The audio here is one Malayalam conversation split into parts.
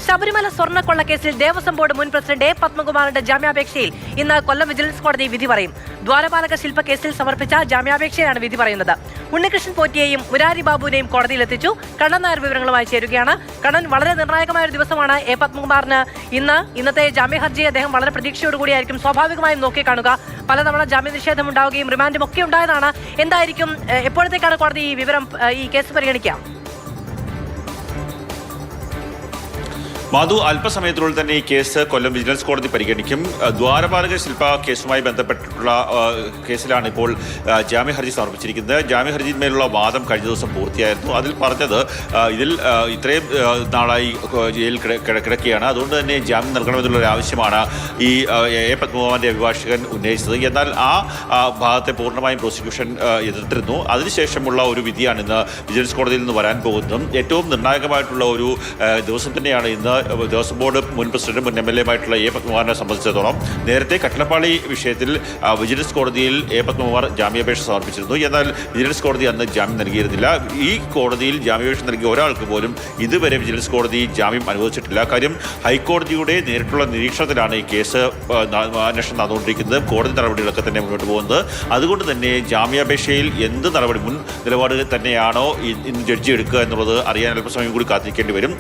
ശബരിമല സ്വർണ്ണക്കൊള്ളക്കേസിൽ ദേവസ്വം ബോർഡ് മുൻ പ്രസിഡന്റ് എ പത്മകുമാറിന്റെ ജാമ്യാപേക്ഷയിൽ ഇന്ന് കൊല്ലം വിജിലൻസ് കോടതി വിധി പറയും. ദ്വാരപാലക ശില്പക്കേസിൽ സമർപ്പിച്ച ജാമ്യാപേക്ഷയിലാണ് വിധി പറയുന്നത്. ഉണ്ണികൃഷ്ണൻ പോറ്റിയെയും മുരാരി ബാബുവിനെയും കോടതിയിലെത്തിച്ചു. കണ്ണൻ നായർ വിവരങ്ങളുമായി ചേരുകയാണ്. കണ്ണൻ, വളരെ നിർണായകമായ ഒരു ദിവസമാണ് എ പത്മകുമാറിന് ഇന്നത്തെ ജാമ്യ ഹർജി അദ്ദേഹം വളരെ പ്രതീക്ഷയോടുകൂടിയായിരിക്കും സ്വാഭാവികമായും നോക്കിക്കാണുക. പലതവണ ജാമ്യ നിഷേധം ഉണ്ടാവുകയും റിമാൻഡും ഒക്കെ ഉണ്ടായതാണ്. എന്തായിരിക്കും, എപ്പോഴത്തേക്കാണ് കോടതി ഈ കേസ് പരിഗണിക്കുക? മാധു, അല്പസമയത്തിനുള്ളിൽ തന്നെ ഈ കേസ് കൊല്ലം വിജിലൻസ് കോടതി പരിഗണിക്കും. ദ്വാരപാലക ശില്പ കേസുമായി ബന്ധപ്പെട്ടിട്ടുള്ള കേസിലാണ് ഇപ്പോൾ ജാമ്യ ഹർജി സമർപ്പിച്ചിരിക്കുന്നത്. ജാമ്യ ഹർജിയിന്മേലുള്ള വാദം കഴിഞ്ഞ ദിവസം പൂർത്തിയായിരുന്നു. അതിൽ പറഞ്ഞത് ഇതിൽ ഇത്രയും നാളായി ജയിലിൽ കിടക്കുകയാണ്, അതുകൊണ്ട് തന്നെ ജാമ്യം നൽകണമെന്നുള്ളൊരു ആവശ്യമാണ് ഈ എ പത്മകുമാറിന്റെ അഭിഭാഷകൻ ഉന്നയിച്ചത്. എന്നാൽ ആ ഭാഗത്തെ പൂർണ്ണമായും പ്രോസിക്യൂഷൻ എതിർത്തിരുന്നു. അതിനുശേഷമുള്ള ഒരു വിധിയാണ് ഇന്ന് വിജിലൻസ് കോടതിയിൽ നിന്ന് വരാൻ പോകുന്നതും. ഏറ്റവും നിർണായകമായിട്ടുള്ള ഒരു ദിവസം തന്നെയാണ് ഇന്ന് ദേവസ്വം ബോർഡ് മുൻ പ്രസിഡന്റ് മുൻ MLA ആയിട്ടുള്ള എ പത്മകുമാറിനെ സംബന്ധിച്ചിടത്തോളം. നേരത്തെ കട്ടളപ്പാളി വിഷയത്തിൽ വിജിലൻസ് കോടതിയിൽ എ പത്മകുമാർ ജാമ്യാപേക്ഷ സമർപ്പിച്ചിരുന്നു. എന്നാൽ വിജിലൻസ് കോടതി അന്ന് ജാമ്യം നൽകിയിരുന്നില്ല. ഈ കോടതിയിൽ ജാമ്യാപേക്ഷ നൽകിയ ഒരാൾക്ക് പോലും ഇതുവരെ വിജിലൻസ് കോടതി ജാമ്യം അനുവദിച്ചിട്ടില്ല. കാര്യം ഹൈക്കോടതിയുടെ നേരിട്ടുള്ള നിരീക്ഷണത്തിലാണ് ഈ കേസ് അന്വേഷണം നടന്നുകൊണ്ടിരിക്കുന്നത്. കോടതി നടപടികളൊക്കെ തന്നെ മുന്നോട്ട് പോകുന്നത്. അതുകൊണ്ട് തന്നെ ജാമ്യാപേക്ഷയിൽ എന്ത് നടപടി മുൻ നിലപാട് തന്നെയാണോ ഇന്ന് ജഡ്ജി എടുക്കുക എന്നുള്ളത് അറിയാൻ അല്പസമയം കൂടി കാത്തിരിക്കേണ്ടി വരും.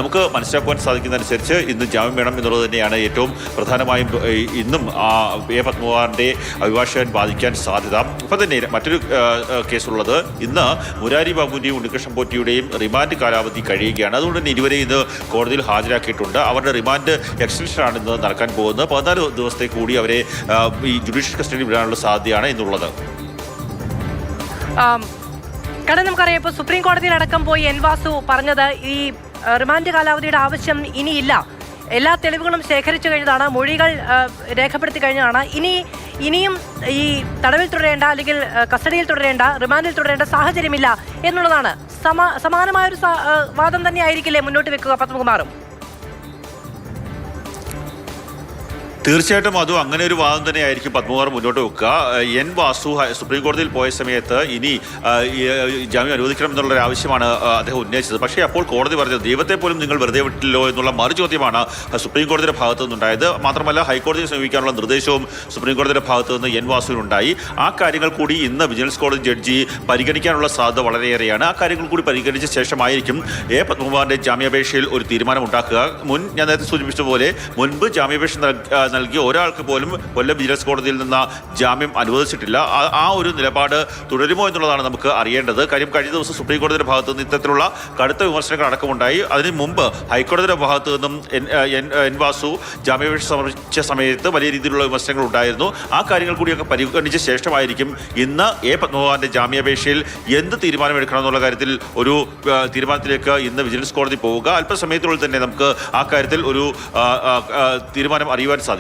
നമുക്ക് മനസ്സിലാക്കുവാൻ സാധിക്കുന്നതനുസരിച്ച് ഇന്ന് ജാമ്യം വേണം എന്നുള്ളത് തന്നെയാണ് ഏറ്റവും പ്രധാനമായും ഇന്നും എ പത്മകുമാറിന്റെ അഭിഭാഷകൻ ബാധിക്കാൻ സാധ്യത. ഇപ്പം തന്നെ മറ്റൊരു കേസുള്ളത്, ഇന്ന് മുരാരി ബാബുവിന്റെയും ഉണ്ണികൃഷ്ണൻ പോറ്റിയുടെയും റിമാൻഡ് കാലാവധി കഴിയുകയാണ്. അതുകൊണ്ട് തന്നെ ഇരുവരെ ഇന്ന് കോടതിയിൽ ഹാജരാക്കിയിട്ടുണ്ട്. അവരുടെ റിമാൻഡ് എക്സ്റ്റൻഷനാണ് ഇന്ന് നടക്കാൻ പോകുന്നത്. 14 ദിവസത്തേക്ക് കൂടി അവരെ ഈ ജുഡീഷ്യൽ കസ്റ്റഡിയിൽ വിടാനുള്ള സാധ്യതയാണ് ഇന്നുള്ളത്. കാരണം നമുക്കറിയാം, ഇപ്പോൾ സുപ്രീം കോടതിയിലടക്കം പോയി എൻ വാസു പറഞ്ഞത് ഈ റിമാൻഡ് കാലാവധിയുടെ ആവശ്യം ഇനിയില്ല, എല്ലാ തെളിവുകളും ശേഖരിച്ചു കഴിഞ്ഞതാണ്, മൊഴികൾ രേഖപ്പെടുത്തി കഴിഞ്ഞതാണ്, ഇനിയും ഈ തടവിൽ തുടരേണ്ട അല്ലെങ്കിൽ കസ്റ്റഡിയിൽ തുടരേണ്ട, റിമാൻഡിൽ തുടരേണ്ട സാഹചര്യമില്ല എന്നുള്ളതാണ്. സമാനമായൊരു വാദം തന്നെ ആയിരിക്കില്ലേ മുന്നോട്ട് വെക്കുക പത്മകുമാറും? തീർച്ചയായിട്ടും അതും അങ്ങനെ ഒരു വാദം തന്നെയായിരിക്കും പത്മകുമാർ മുന്നോട്ട് വെക്കുക. എൻ വാസു സുപ്രീം കോടതിയിൽ പോയ സമയത്ത് ഇനി ജാമ്യം അനുവദിക്കണം എന്നുള്ളൊരു ആവശ്യമാണ് അദ്ദേഹം ഉന്നയിച്ചത്. പക്ഷേ അപ്പോൾ കോടതി പറഞ്ഞത് ദൈവത്തെ പോലും നിങ്ങൾ വെറുതെ വിട്ടില്ലോ എന്നുള്ള മറുചോദ്യമാണ് സുപ്രീം കോടതിയുടെ ഭാഗത്തു നിന്നുണ്ടായത്. മാത്രമല്ല ഹൈക്കോടതിയെ സമീപിക്കാനുള്ള നിർദ്ദേശവും സുപ്രീം കോടതിയുടെ ഭാഗത്തു നിന്ന് എൻ വാസുവിനുണ്ടായി. ആ കാര്യങ്ങൾ കൂടി ഇന്ന് വിജിലൻസ് കോടതി ജഡ്ജി പരിഗണിക്കാനുള്ള സാധ്യത വളരെയേറെയാണ്. ആ കാര്യങ്ങൾ കൂടി പരിഗണിച്ച ശേഷമായിരിക്കും എ പത്മകുമാറിന്റെ ജാമ്യാപേക്ഷയിൽ ഒരു തീരുമാനം ഉണ്ടാക്കുക. ഞാൻ നേരത്തെ സൂചിപ്പിച്ചതുപോലെ മുൻപ് ജാമ്യാപേക്ഷ നൽകിയ ഒരാൾക്ക് പോലും കൊല്ലം വിജിലൻസ് കോടതിയിൽ നിന്ന് ജാമ്യം അനുവദിച്ചിട്ടില്ല. ആ ഒരു നിലപാട് തുടരുമോ എന്നുള്ളതാണ് നമുക്ക് അറിയേണ്ടത്. കാര്യം കഴിഞ്ഞ ദിവസം സുപ്രീം കോടതിയുടെ ഭാഗത്തു നിന്ന് ഇത്തരത്തിലുള്ള കടുത്ത വിമർശനങ്ങൾ അടക്കമുണ്ടായി. അതിന് മുമ്പ് ഹൈക്കോടതിയുടെ ഭാഗത്തു നിന്നും എൻ വാസു ജാമ്യാപേക്ഷ സമർപ്പിച്ച സമയത്ത് വലിയ രീതിയിലുള്ള വിമർശനങ്ങൾ ഉണ്ടായിരുന്നു. ആ കാര്യങ്ങൾ കൂടിയൊക്കെ പരിഗണിച്ച ശേഷമായിരിക്കും ഇന്ന് എ പത്മകുമാറിന്റെ ജാമ്യാപേക്ഷയിൽ എന്ത് തീരുമാനമെടുക്കണം എന്നുള്ള കാര്യത്തിൽ ഒരു തീരുമാനത്തിലേക്ക് ഇന്ന് വിജിലൻസ് കോടതി പോവുക. അല്പസമയത്തിനുള്ളിൽ തന്നെ നമുക്ക് ആ കാര്യത്തിൽ ഒരു തീരുമാനം അറിയുവാൻ സാധിക്കും.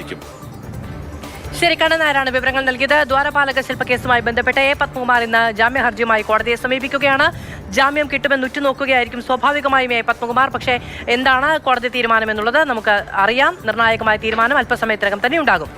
ശരി, കണ്ണൻ നായരാണ് വിവരങ്ങൾ നൽകിയത്. ദ്വാരപാലക ശില്പക്കേസുമായി ബന്ധപ്പെട്ട് എ പത്മകുമാർ ഇന്ന് ജാമ്യ ഹർജിയുമായി കോടതിയെ സമീപിക്കുകയാണ്. ജാമ്യം കിട്ടുമെന്ന് ഉറ്റുനോക്കുകയായിരിക്കും സ്വാഭാവികമായും എ പത്മകുമാർ. പക്ഷേ എന്താണ് കോടതി തീരുമാനം എന്നുള്ളത് നമുക്ക് അറിയാം. നിർണായകമായ തീരുമാനം അല്പസമയത്തിനകം തന്നെ ഉണ്ടാകും.